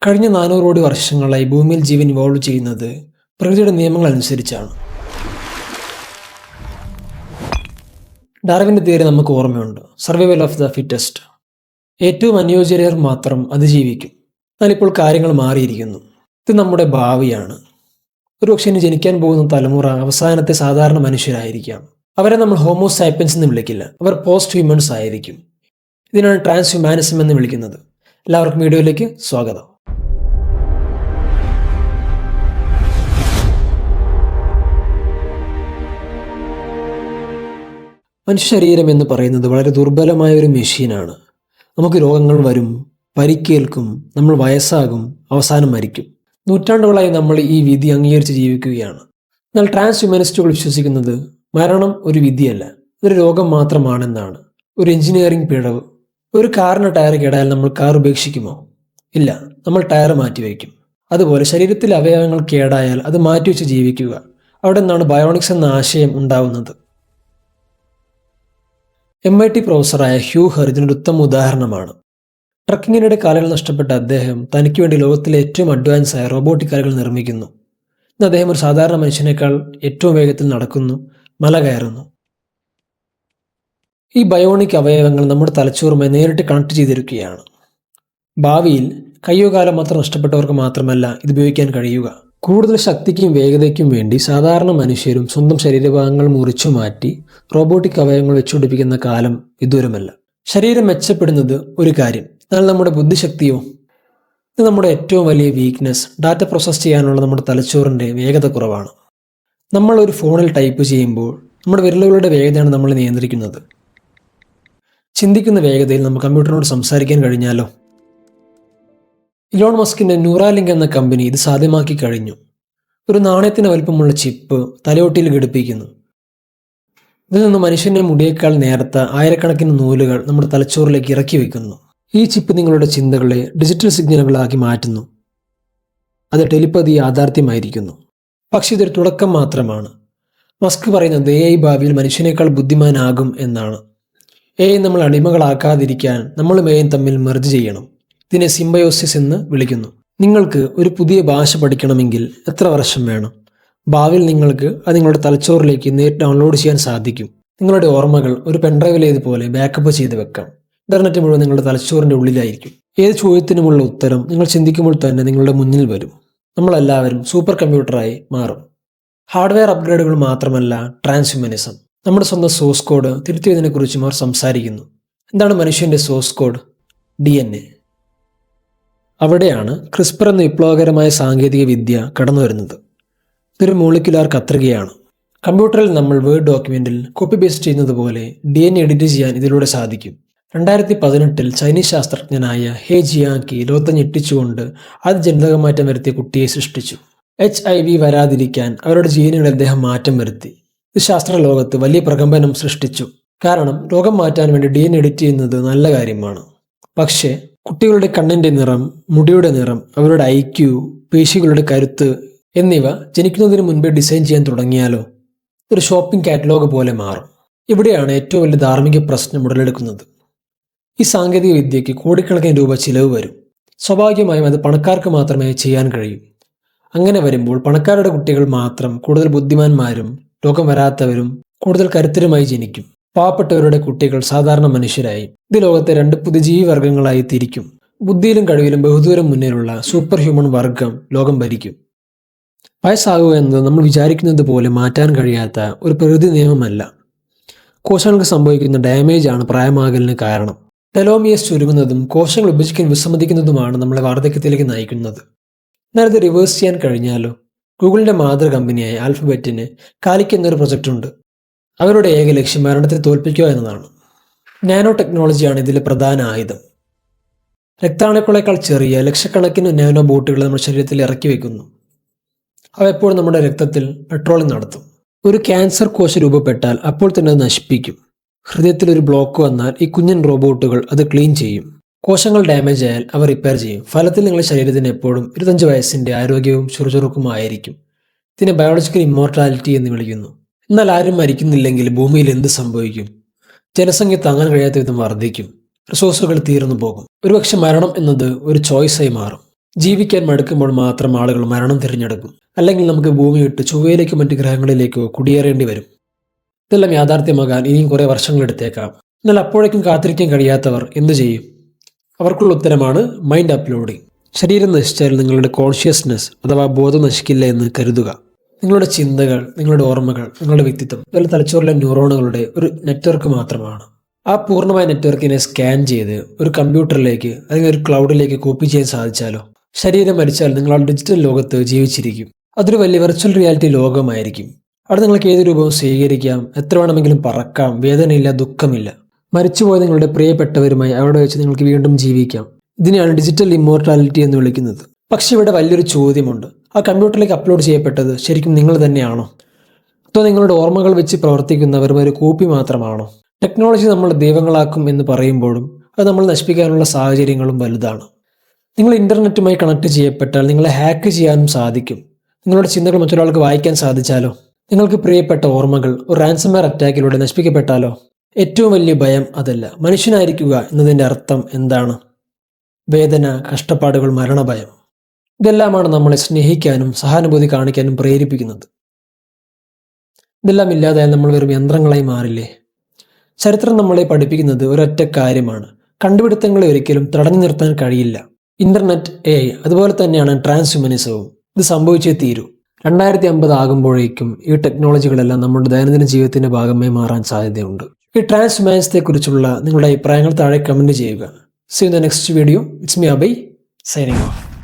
കഴിഞ്ഞ 400 കോടി വർഷങ്ങളായി ഭൂമിയിൽ ജീവൻ ഇവോൾവ് ചെയ്യുന്നത് പ്രകൃതിയുടെ നിയമങ്ങൾ അനുസരിച്ചാണ്. ഡാർവിൻ്റെ തിയറി നമുക്ക് ഓർമ്മയുണ്ട്, സർവൈവൽ ഓഫ് ദ ഫിറ്റസ്റ്റ്. ഏറ്റവും അനുയോജ്യർ മാത്രം അതിജീവിക്കും. എന്നാൽ ഇപ്പോൾ കാര്യങ്ങൾ മാറിയിരിക്കുന്നു. ഇത് നമ്മുടെ ഭാവിയാണ്. ഒരുപക്ഷെ ഇനി ജനിക്കാൻ പോകുന്ന തലമുറ അവസാനത്തെ സാധാരണ മനുഷ്യരായിരിക്കാം. അവരെ നമ്മൾ ഹോമോസാപ്പിയൻസ് എന്ന് വിളിക്കില്ല, അവർ പോസ്റ്റ് ഹ്യൂമൻസ് ആയിരിക്കും. ഇതിനാണ് ട്രാൻസ് ഹ്യൂമാനിസം എന്ന് വിളിക്കുന്നത്. എല്ലാവർക്കും വീഡിയോയിലേക്ക് സ്വാഗതം. മനുഷ്യ ശരീരം എന്ന് പറയുന്നത് വളരെ ദുർബലമായ ഒരു മെഷീനാണ്. നമുക്ക് രോഗങ്ങൾ വരും, പരിക്കേൽക്കും, നമ്മൾ വയസ്സാകും, അവസാനം മരിക്കും. നൂറ്റാണ്ടുകളായി നമ്മൾ ഈ വിധി അംഗീകരിച്ച് ജീവിക്കുകയാണ്. എന്നാൽ ട്രാൻസ് ഹ്യൂമനിസ്റ്റുകൾ വിശ്വസിക്കുന്നത് മരണം ഒരു വിധിയല്ല, ഇതൊരു രോഗം മാത്രമാണെന്നാണ്. ഒരു എഞ്ചിനീയറിംഗ് പിഴവ്. ഒരു കാറിന് ടയർ കേടായാൽ നമ്മൾ കാർ ഉപേക്ഷിക്കുമോ? ഇല്ല, നമ്മൾ ടയർ മാറ്റിവെക്കും. അതുപോലെ ശരീരത്തിലെ അവയവങ്ങൾ കേടായാൽ അത് മാറ്റിവെച്ച് ജീവിക്കുക. അവിടെ നിന്നാണ് ബയോണിക്സ് എന്ന ആശയം ഉണ്ടാവുന്നത്. MIT പ്രൊഫസറായ ഹ്യൂ ഹെർ ഇതിനൊരു ഉത്തമ ഉദാഹരണമാണ്. ട്രക്കിങ്ങിനിടെ കാലുകൾ നഷ്ടപ്പെട്ട അദ്ദേഹം തനിക്ക് വേണ്ടി ലോകത്തിലെ ഏറ്റവും അഡ്വാൻസ് ആയ റോബോട്ടിക് കാലുകൾ നിർമ്മിക്കുന്നു. ഇന്ന് അദ്ദേഹം ഒരു സാധാരണ മനുഷ്യനേക്കാൾ ഏറ്റവും വേഗത്തിൽ നടക്കുന്നു, മല കയറുന്നു. ഈ ബയോണിക് അവയവങ്ങൾ നമ്മുടെ തലച്ചോറുമായി നേരിട്ട് കണക്ട് ചെയ്തിരിക്കുകയാണ്. ഭാവിയിൽ കയ്യോ കാലോ മാത്രം നഷ്ടപ്പെട്ടവർക്ക് മാത്രമല്ല ഇത് ഉപയോഗിക്കാൻ കഴിയുക. കൂടുതൽ ശക്തിക്കും വേഗതയ്ക്കും വേണ്ടി സാധാരണ മനുഷ്യരും സ്വന്തം ശരീരഭാഗങ്ങൾ മുറിച്ചു മാറ്റി റോബോട്ടിക് അവയവങ്ങൾ വെച്ചുപിടിപ്പിക്കുന്ന കാലം വിദൂരമല്ല. ശരീരം മെച്ചപ്പെടുന്നത് ഒരു കാര്യം, എന്നാൽ നമ്മുടെ ബുദ്ധിശക്തിയോ? ഇത് നമ്മുടെ ഏറ്റവും വലിയ വീക്ക്നെസ്. ഡാറ്റ പ്രോസസ്സ് ചെയ്യാനുള്ള നമ്മുടെ തലച്ചോറിൻ്റെ വേഗത കുറവാണ്. നമ്മൾ ഒരു ഫോണിൽ ടൈപ്പ് ചെയ്യുമ്പോൾ നമ്മുടെ വിരലുകളുടെ വേഗതയാണ് നമ്മൾ നിയന്ത്രിക്കുന്നത്. ചിന്തിക്കുന്ന വേഗതയിൽ നമുക്ക് കമ്പ്യൂട്ടറിനോട് സംസാരിക്കാൻ കഴിഞ്ഞാലോ? ഇലോൺ മസ്കിന്റെ ന്യൂറാലിങ്ക് എന്ന കമ്പനി ഇത് സാധ്യമാക്കി കഴിഞ്ഞു. ഒരു നാണയത്തിന് വലിപ്പമുള്ള ചിപ്പ് തലയോട്ടിയിൽ ഘടിപ്പിക്കുന്നു. ഇതിൽ നിന്ന് മനുഷ്യന്റെ മുടിയേക്കാൾ നേർത്ത ആയിരക്കണക്കിന് നൂലുകൾ നമ്മുടെ തലച്ചോറിലേക്ക് ഇറക്കി വെക്കുന്നു. ഈ ചിപ്പ് നിങ്ങളുടെ ചിന്തകളെ ഡിജിറ്റൽ സിഗ്നലുകളാക്കി മാറ്റുന്നു. അത് ടെലിപ്പതി യാഥാർത്ഥ്യമായിരിക്കുന്നു. പക്ഷെ ഇതൊരു തുടക്കം മാത്രമാണ്. മസ്ക് പറയുന്നത് AI ഭാവിയിൽ മനുഷ്യനേക്കാൾ ബുദ്ധിമാനാകും എന്നാണ്. AI നമ്മൾ അടിമകളാക്കാതിരിക്കാൻ നമ്മളും AI തമ്മിൽ മെർജ് ചെയ്യണം. ഇതിനെ സിംബയോസിസ് എന്ന് വിളിക്കുന്നു. നിങ്ങൾക്ക് ഒരു പുതിയ ഭാഷ പഠിക്കണമെങ്കിൽ എത്ര വർഷം വേണം? ഭാവിയിൽ നിങ്ങൾക്ക് അത് നിങ്ങളുടെ തലച്ചോറിലേക്ക് നേരിട്ട് ഡൗൺലോഡ് ചെയ്യാൻ സാധിക്കും. നിങ്ങളുടെ ഓർമ്മകൾ ഒരു പെൻഡ്രൈവിലേതുപോലെ ബാക്കപ്പ് ചെയ്ത് വെക്കാം. ഇന്റർനെറ്റ് മുഴുവൻ നിങ്ങളുടെ തലച്ചോറിന്റെ ഉള്ളിലായിരിക്കും. ഏത് ചോദ്യത്തിനുമുള്ള ഉത്തരം നിങ്ങൾ ചിന്തിക്കുമ്പോൾ തന്നെ നിങ്ങളുടെ മുന്നിൽ വരും. നമ്മളെല്ലാവരും സൂപ്പർ കമ്പ്യൂട്ടറായി മാറും. ഹാർഡ്വെയർ അപ്ഗ്രേഡുകൾ മാത്രമല്ല ട്രാൻസ് ഹ്യൂമനിസം. നമ്മുടെ സ്വന്തം സോഴ്സ് കോഡ് തിരുത്തിയതിനെക്കുറിച്ചും അവർ സംസാരിക്കുന്നു. എന്താണ് മനുഷ്യന്റെ സോഴ്സ് കോഡ്? DNA. അവിടെയാണ് ക്രിസ്പർ എന്ന വിപ്ലവകരമായ സാങ്കേതിക വിദ്യ കടന്നു വരുന്നത്. ഇതൊരു മോളിക്കുലാർ കത്രികയാണ്. കമ്പ്യൂട്ടറിൽ നമ്മൾ വേർഡ് ഡോക്യുമെന്റിൽ കോപ്പി പേസ്റ്റ് ചെയ്യുന്നത് പോലെ DNA എഡിറ്റ് ചെയ്യാൻ ഇതിലൂടെ സാധിക്കും. 2018 ചൈനീസ് ശാസ്ത്രജ്ഞനായ ഹേ ജിയാങ് ലോകത്തെ ഞെട്ടിച്ചുകൊണ്ട് അത് ജനിതകമാറ്റം വരുത്തിയ കുട്ടിയെ സൃഷ്ടിച്ചു. HIV വരാതിരിക്കാൻ അവരുടെ ജീനുകളിൽ അദ്ദേഹം മാറ്റം വരുത്തി. ഇത് ശാസ്ത്ര ലോകത്ത് വലിയ പ്രകമ്പനം സൃഷ്ടിച്ചു. കാരണം രോഗം മാറ്റാൻ വേണ്ടി DNA എഡിറ്റ് ചെയ്യുന്നത് നല്ല കാര്യമാണ്. പക്ഷേ കുട്ടികളുടെ കണ്ണിന്റെ നിറം, മുടിയുടെ നിറം, അവരുടെ IQ, പേശികളുടെ കരുത്ത് എന്നിവ ജനിക്കുന്നതിന് മുൻപേ ഡിസൈൻ ചെയ്യാൻ തുടങ്ങിയാലോ? ഒരു ഷോപ്പിംഗ് കാറ്റലോഗ് പോലെ മാറും. ഇവിടെയാണ് ഏറ്റവും വലിയ ധാർമ്മിക പ്രശ്നം ഉടലെടുക്കുന്നത്. ഈ സാങ്കേതിക വിദ്യയ്ക്ക് കോടിക്കണക്കിന് രൂപ ചിലവ് വരും. സ്വാഭാവികമായും അത് പണക്കാർക്ക് മാത്രമേ ചെയ്യാൻ കഴിയൂ. അങ്ങനെ വരുമ്പോൾ പണക്കാരുടെ കുട്ടികൾ മാത്രം കൂടുതൽ ബുദ്ധിമാന്മാരും രോഗം വരാത്തവരും കൂടുതൽ കരുത്തരുമായി ജനിക്കും. പാവപ്പെട്ടവരുടെ കുട്ടികൾ സാധാരണ മനുഷ്യരായി. ഇത് ലോകത്തെ 2 പുതിയ ജീവിവർഗങ്ങളായി തിരിക്കും. ബുദ്ധിയിലും കഴിവിലും ബഹുദൂരം മുന്നിലുള്ള സൂപ്പർ ഹ്യൂമൻ വർഗം ലോകം ഭരിക്കും. വയസ്സാകുക എന്നത് നമ്മൾ വിചാരിക്കുന്നത് പോലെ മാറ്റാൻ കഴിയാത്ത ഒരു പ്രകൃതി നിയമമല്ല. കോശങ്ങൾക്ക് സംഭവിക്കുന്ന ഡാമേജ് ആണ് പ്രായമാകലിന് കാരണം. ടെലോമിയേഴ്സ് ചുരുങ്ങുന്നതും കോശങ്ങൾ വിഭജിക്കാൻ വിസമ്മതിക്കുന്നതുമാണ് നമ്മളെ വാർദ്ധക്യത്തിലേക്ക് നയിക്കുന്നത്. എന്നാൽ ഇത് റിവേഴ്സ് ചെയ്യാൻ കഴിഞ്ഞാലോ? ഗൂഗിളിന്റെ മാതൃ കമ്പനിയായ ആൽഫബറ്റിന് കാലിക് എന്നൊരു പ്രൊജക്റ്റ് ഉണ്ട്. അവരുടെ ഏക ലക്ഷ്യം മരണത്തെ തോൽപ്പിക്കുക എന്നതാണ്. നാനോ ടെക്നോളജിയാണ് ഇതിലെ പ്രധാന ആയുധം. രക്താണുക്കളേക്കാൾ ചെറിയ ലക്ഷക്കണക്കിന് നാനോ ബോട്ടുകൾ നമ്മുടെ ശരീരത്തിൽ ഇറക്കി വെക്കുന്നു. അവ എപ്പോഴും നമ്മുടെ രക്തത്തിൽ പെട്രോളിംഗ് നടത്തും. ഒരു ക്യാൻസർ കോശം രൂപപ്പെട്ടാൽ അപ്പോൾ തന്നെ അത് നശിപ്പിക്കും. ഹൃദയത്തിൽ ഒരു ബ്ലോക്ക് വന്നാൽ ഈ കുഞ്ഞൻ റോബോട്ടുകൾ അത് ക്ലീൻ ചെയ്യും. കോശങ്ങൾ ഡാമേജ് ആയാൽ അവ റിപ്പയർ ചെയ്യും. ഫലത്തിൽ നിങ്ങളുടെ ശരീരത്തിന് എപ്പോഴും 25 വയസ്സിന്റെ ആരോഗ്യവും ചുറുചുറുക്കുമായിരിക്കും. ഇതിനെ ബയോളജിക്കൽ ഇമ്മോർട്ടാലിറ്റി എന്ന് വിളിക്കുന്നു. എന്നാൽ ആരും മരിക്കുന്നില്ലെങ്കിൽ ഭൂമിയിൽ എന്ത് സംഭവിക്കും? ജനസംഖ്യ താങ്ങാൻ കഴിയാത്ത വിധം വർദ്ധിക്കും. റിസോഴ്സുകൾ തീർന്നു പോകും. ഒരുപക്ഷെ മരണം എന്നത് ഒരു ചോയ്സായി മാറും. ജീവിക്കാൻ മടുക്കുമ്പോൾ മാത്രം ആളുകൾ മരണം തിരഞ്ഞെടുക്കും. അല്ലെങ്കിൽ നമുക്ക് ഭൂമി വിട്ട് ചൊവ്വയിലേക്കോ മറ്റ് ഗ്രഹങ്ങളിലേക്കോ കുടിയേറേണ്ടി വരും. ഇതെല്ലാം യാഥാർത്ഥ്യമാകാൻ ഇനിയും കുറേ വർഷങ്ങളെടുത്തേക്കാം. എന്നാൽ അപ്പോഴേക്കും കാത്തിരിക്കാൻ കഴിയാത്തവർ എന്തു ചെയ്യും? അവർക്കുള്ള ഉത്തരമാണ് മൈൻഡ് അപ്ലോഡിംഗ്. ശരീരം നശിച്ചാൽ നിങ്ങളുടെ കോൺഷ്യസ്നെസ് അഥവാ ബോധം നശിക്കില്ല എന്ന് കരുതുക. നിങ്ങളുടെ ചിന്തകൾ, നിങ്ങളുടെ ഓർമ്മകൾ, നിങ്ങളുടെ വ്യക്തിത്വം ഇതെല്ലാം തലച്ചോറിലെ ന്യൂറോണുകളുടെ ഒരു നെറ്റ്വർക്ക് മാത്രമാണ്. ആ പൂർണ്ണമായ നെറ്റ്വർക്കിനെ സ്കാൻ ചെയ്ത് ഒരു കമ്പ്യൂട്ടറിലേക്ക് അല്ലെങ്കിൽ ഒരു ക്ലൗഡിലേക്ക് കോപ്പി ചെയ്യാൻ സാധിച്ചാലോ? ശരീരം മരിച്ചാൽ നിങ്ങൾ ആ ഡിജിറ്റൽ ലോകത്ത് ജീവിച്ചിരിക്കും. അതൊരു വലിയ വെർച്വൽ റിയാലിറ്റി ലോകമായിരിക്കും. അവിടെ നിങ്ങൾക്ക് ഏത് രൂപവും സ്വീകരിക്കാം, എത്ര വേണമെങ്കിലും പറക്കാം, വേദനയില്ല, ദുഃഖമില്ല. മരിച്ചുപോയ നിങ്ങളുടെ പ്രിയപ്പെട്ടവരുമായി അവിടെ വെച്ച് നിങ്ങൾക്ക് വീണ്ടും ജീവിക്കാം. ഇതിനെയാണ് ഡിജിറ്റൽ ഇമ്മോർട്ടാലിറ്റി എന്ന് വിളിക്കുന്നത്. പക്ഷെ ഇവിടെ വലിയൊരു ചോദ്യമുണ്ട്. ആ കമ്പ്യൂട്ടറിലേക്ക് അപ്ലോഡ് ചെയ്യപ്പെട്ടത് ശരിക്കും നിങ്ങൾ തന്നെയാണോ? അതോ നിങ്ങളുടെ ഓർമ്മകൾ വെച്ച് പ്രവർത്തിക്കുന്ന വെറും ഒരു കോപ്പി മാത്രമാണോ? ടെക്നോളജി നമ്മൾ ദൈവങ്ങളാക്കും എന്ന് പറയുമ്പോഴും അത് നമ്മൾ നശിപ്പിക്കാനുള്ള സാഹചര്യങ്ങളും വലുതാണ്. നിങ്ങൾ ഇന്റർനെറ്റുമായി കണക്ട് ചെയ്യപ്പെട്ടാൽ നിങ്ങളെ ഹാക്ക് ചെയ്യാനും സാധിക്കും. നിങ്ങളുടെ ചിന്തകൾ മറ്റൊരാൾക്ക് വായിക്കാൻ സാധിച്ചാലോ? നിങ്ങൾക്ക് പ്രിയപ്പെട്ട ഓർമ്മകൾ ഒരു റാൻസംവെയർ അറ്റാക്കിലൂടെ നശിപ്പിക്കപ്പെട്ടാലോ? ഏറ്റവും വലിയ ഭയം അതല്ല. മനുഷ്യനായിരിക്കുക എന്നതിൻ്റെ അർത്ഥം എന്താണ്? വേദന, കഷ്ടപ്പാടുകൾ, മരണഭയം. ഇതെല്ലാമാണ് നമ്മളെ സ്നേഹിക്കാനും സഹാനുഭൂതി കാണിക്കാനും പ്രേരിപ്പിക്കുന്നത്. ഇതെല്ലാം ഇല്ലാതായാൽ നമ്മൾ വെറും യന്ത്രങ്ങളായി മാറില്ലേ? ചരിത്രം നമ്മളെ പഠിപ്പിക്കുന്നത് ഒരൊറ്റ കാര്യമാണ്: കണ്ടുപിടുത്തങ്ങളെ ഒരിക്കലും തടഞ്ഞു നിർത്താൻ കഴിയില്ല. ഇന്റർനെറ്റ്, AI അതുപോലെ തന്നെയാണ് ട്രാൻസ് ഹ്യൂമനിസവും. ഇത് സംഭവിച്ചേ തീരൂ. 2050 ആകുമ്പോഴേക്കും ഈ ടെക്നോളജികളെല്ലാം നമ്മുടെ ദൈനംദിന ജീവിതത്തിന്റെ ഭാഗമായി മാറാൻ സാധ്യതയുണ്ട്. ഈ ട്രാൻസ് ഹ്യൂമാനിസത്തെ കുറിച്ചുള്ള നിങ്ങളുടെ അഭിപ്രായങ്ങൾ താഴെ കമന്റ് ചെയ്യുക. See you in the next video. It's me Abhay signing off.